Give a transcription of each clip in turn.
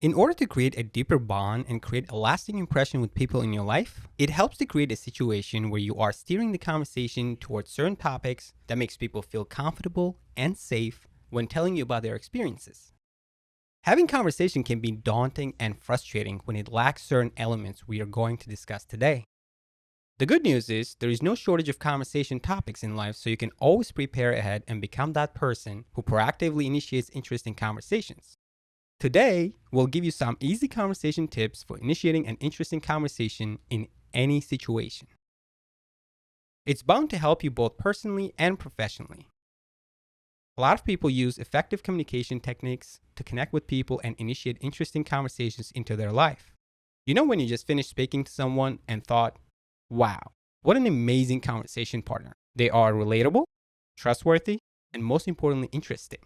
In order to create a deeper bond and create a lasting impression with people in your life, it helps to create a situation where you are steering the conversation towards certain topics that makes people feel comfortable and safe when telling you about their experiences. Having conversation can be daunting and frustrating when it lacks certain elements we are going to discuss today. The good news is there is no shortage of conversation topics in life, so you can always prepare ahead and become that person who proactively initiates interesting conversations. Today, we'll give you some easy conversation tips for initiating an interesting conversation in any situation. It's bound to help you both personally and professionally. A lot of people use effective communication techniques to connect with people and initiate interesting conversations into their life. You know when you just finished speaking to someone and thought, wow, what an amazing conversation partner. They are relatable, trustworthy, and most importantly, interesting.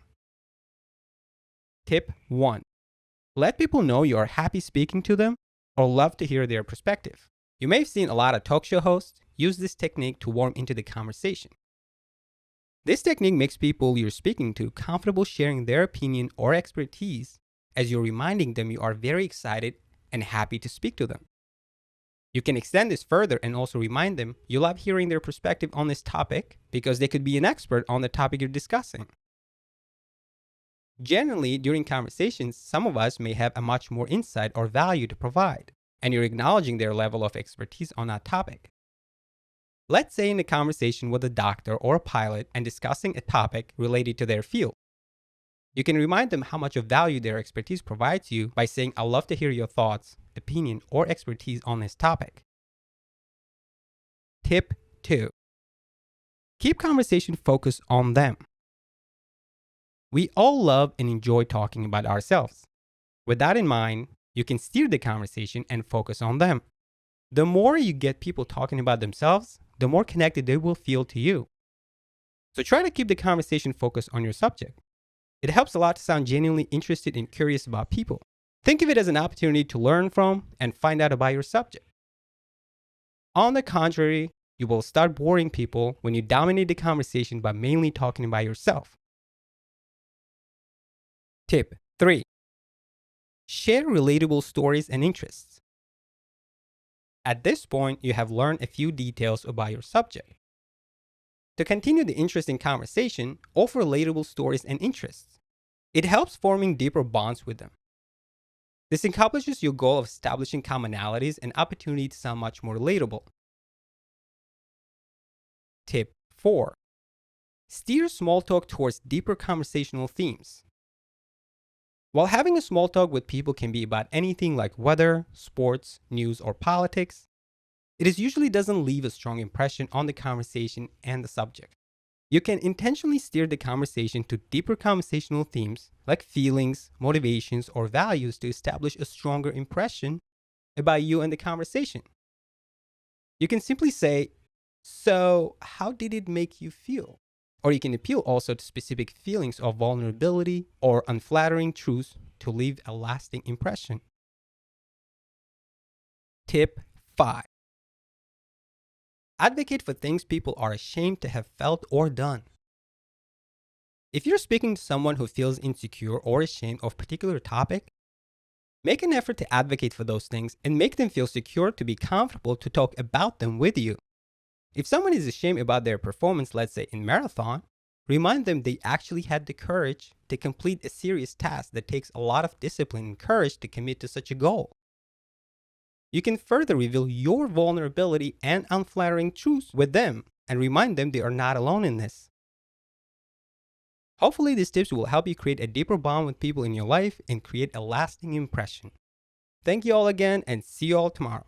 Tip 1. Let people know you are happy speaking to them or love to hear their perspective. You may have seen a lot of talk show hosts use this technique to warm into the conversation. This technique makes people you're speaking to comfortable sharing their opinion or expertise as you're reminding them you are very excited and happy to speak to them. You can extend this further and also remind them you love hearing their perspective on this topic because they could be an expert on the topic you're discussing. Generally, during conversations, some of us may have a much more insight or value to provide, and you're acknowledging their level of expertise on that topic. Let's say in a conversation with a doctor or a pilot and discussing a topic related to their field. You can remind them how much of value their expertise provides you by saying, I'd love to hear your thoughts, opinion, or expertise on this topic. Tip 2. Keep conversation focused on them. We all love and enjoy talking about ourselves. With that in mind, you can steer the conversation and focus on them. The more you get people talking about themselves, the more connected they will feel to you. So try to keep the conversation focused on your subject. It helps a lot to sound genuinely interested and curious about people. Think of it as an opportunity to learn from and find out about your subject. On the contrary, you will start boring people when you dominate the conversation by mainly talking about yourself. Tip 3. Share relatable stories and interests. At this point, you have learned a few details about your subject. To continue the interesting conversation, offer relatable stories and interests. It helps forming deeper bonds with them. This accomplishes your goal of establishing commonalities and opportunity to sound much more relatable. Tip 4. Steer small talk towards deeper conversational themes. While having a small talk with people can be about anything like weather, sports, news, or politics, it usually doesn't leave a strong impression on the conversation and the subject. You can intentionally steer the conversation to deeper conversational themes like feelings, motivations, or values to establish a stronger impression about you and the conversation. You can simply say, so how did it make you feel? Or you can appeal also to specific feelings of vulnerability or unflattering truths to leave a lasting impression. Tip 5. Advocate for things people are ashamed to have felt or done. If you're speaking to someone who feels insecure or ashamed of a particular topic, make an effort to advocate for those things and make them feel secure to be comfortable to talk about them with you. If someone is ashamed about their performance, let's say in marathon, remind them they actually had the courage to complete a serious task that takes a lot of discipline and courage to commit to such a goal. You can further reveal your vulnerability and unflattering truths with them and remind them they are not alone in this. Hopefully, these tips will help you create a deeper bond with people in your life and create a lasting impression. Thank you all again and see you all tomorrow.